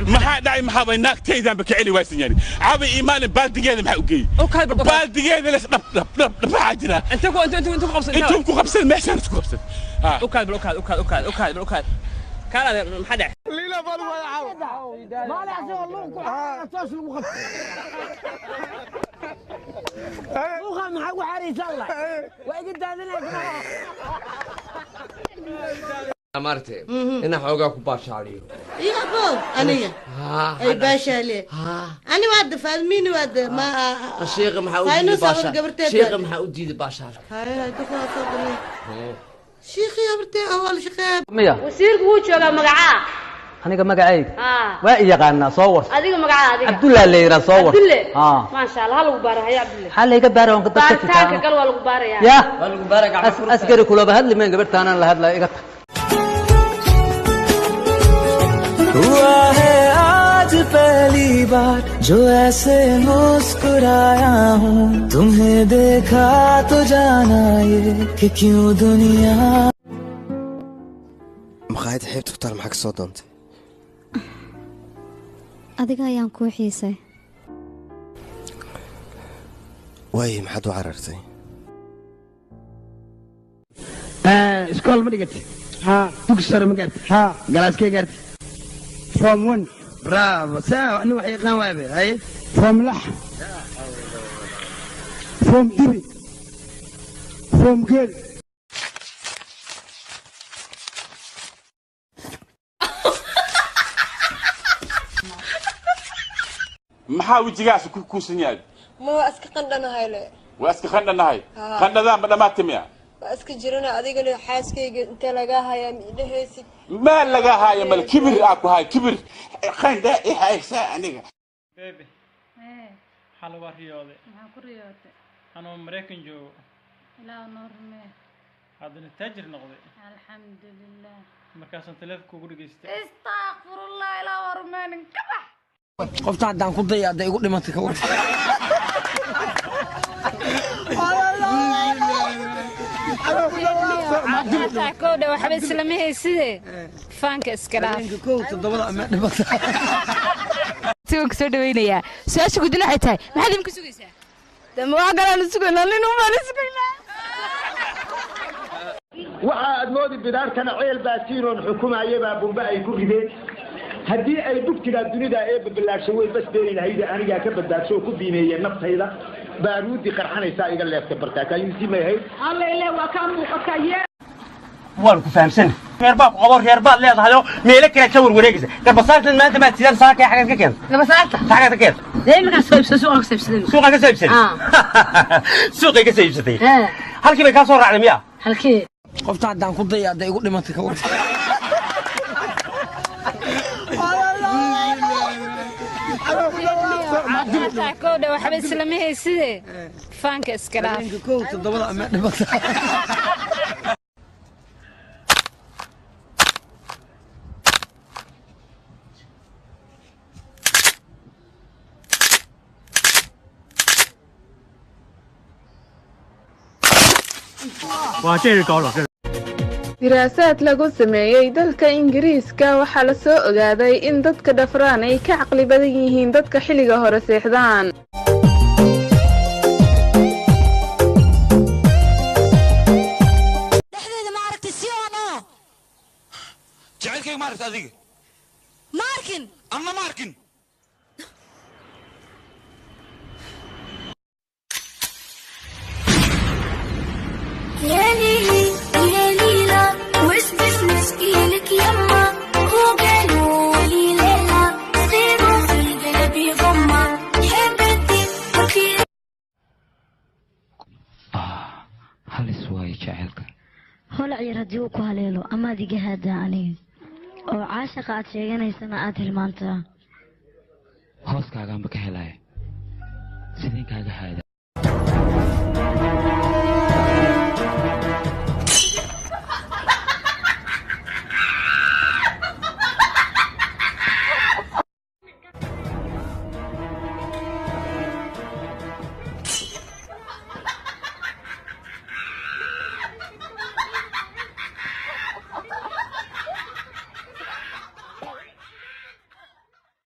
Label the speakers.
Speaker 1: ما حد داعي محابي ناك تيزان بكعلي واسن يعني عابي إيمان بالدقيقة ما حقي بالدقيقة ليش نب حاجنا
Speaker 2: انتوا قبص
Speaker 1: انتوا قبصين ما يحسن تقبص
Speaker 2: اوكاد كان هذا محدع
Speaker 3: ليلى بالو يا عم ما له عزو والله توش المخ مخ حق حريص الله وقد هذا
Speaker 4: أمرتي إن حوجا كباش عليه
Speaker 5: إيه أبو أنا أي باشا لي أنا واد فاهمين واد ما
Speaker 4: الشيخ محاودي باشا الشيخ محاودي باشا
Speaker 5: هاي دخل صدري شيخ يا برتي أول شيخ
Speaker 6: ميا
Speaker 5: وسيرك وجهه مقعاه
Speaker 6: أنا مقعيد وإيا قانا صور
Speaker 5: أديك مقعاه
Speaker 6: عبد الله اللي يرى صور
Speaker 5: عبد الله ما شاء الله هلا مبارك يا عبد الله
Speaker 6: حال هيك بارون قد
Speaker 5: تاك قال والله مبارك
Speaker 6: يا والله مبارك أسكري كله بهد لي من قبرت أنا لهد لا إيقط
Speaker 7: हुआ है आज पहली बार जो ऐसे मुस्कुराया हूँ तुम्हें देखा तो जाना ये कि क्यों दुनिया
Speaker 8: مخايد حيب تختار معك صوت أنت
Speaker 9: adiga ayaan ku xiisay
Speaker 8: way maxaad u carartay
Speaker 3: iskool ma dhigatay dugsi sare ma gaartay galaaskee gaartay form 1 bravo saa anu wax yaqaan waabe hay form lax form dibi form gel
Speaker 1: محاوي جياس كوسن يال
Speaker 10: ما اسك قندنا هاي له
Speaker 1: واسك خندنا هاي خندنا ما تميا
Speaker 10: اسك جيرنا اديغنا حاسكيga inta laga haya midahaysi
Speaker 1: ما laga haya mal kibir aku hay kibir khanda i haysa aniga
Speaker 11: bebe halwa riyode
Speaker 12: ma ku riyode
Speaker 11: ano mareykan joogo
Speaker 12: ila norme
Speaker 11: hadana tajir noqday
Speaker 12: alhamdulillah
Speaker 11: markaasan telefoonka ugu dhageystay
Speaker 12: astaghfirullah ila warmaanin kabax
Speaker 3: qofta hadaan ku dayaada igu dhimatay ka war
Speaker 12: kooda waxa islaamay sidee faanka iskala
Speaker 3: koow todobada ama dhibata
Speaker 12: tuug soo dhaweynaya su'aasha gudina waxay tahay maxaad imka sugaysaa dama waa galaan sugaynaa nin uma sugaynaa
Speaker 13: waxa aad moodi bidaarkana ceel baasiiroon xukumaayay baa bumba ay ku rideen haddii ay dugtiga dunida ee babalaashay way bas deeynayda aniga ka badbaasho ku biimeeyay naftayda baaruudi qarxanaysa iga leeftay bartaaka yuusimay hay
Speaker 10: alla ilaa waa ka muuqatay
Speaker 14: waan ku fahamsan reerbaad qodor reerbaad leedahay meelo kale ka warwareegaysa garbasaartan maanta ma tiran saaka xaga ka keen
Speaker 5: garbasaarta
Speaker 14: xaga ka keen
Speaker 5: deeymka suuqa ka saybsaday
Speaker 14: suuqa ka saybsaday halkii bay ka soo raacday miya
Speaker 5: halkii
Speaker 3: qofta hadaan ku dayaada igu dhimatay ka war
Speaker 12: kooda waxa islaamay sidee faanka iskala
Speaker 3: koow todobada ama dhibata
Speaker 11: waa jeer goolo
Speaker 15: diraasaad lagu sameeyay dalka Ingiriiska waxa la soo ogaaday in dadka dhafraan ay ka caqli badan yihiin dadka xilliga hore seexdaan
Speaker 5: dhaxdeeda ma aragtay si oono
Speaker 14: jacaylkayga ma aragtay adiga
Speaker 5: markin
Speaker 14: anna markin
Speaker 9: هلا يرديو كهاليلو أما دي جهاد عني أو عاشق أتشيغني سنة أتهلمانتا
Speaker 16: هوس كاغان بكهلاي سنين كاغا هايدا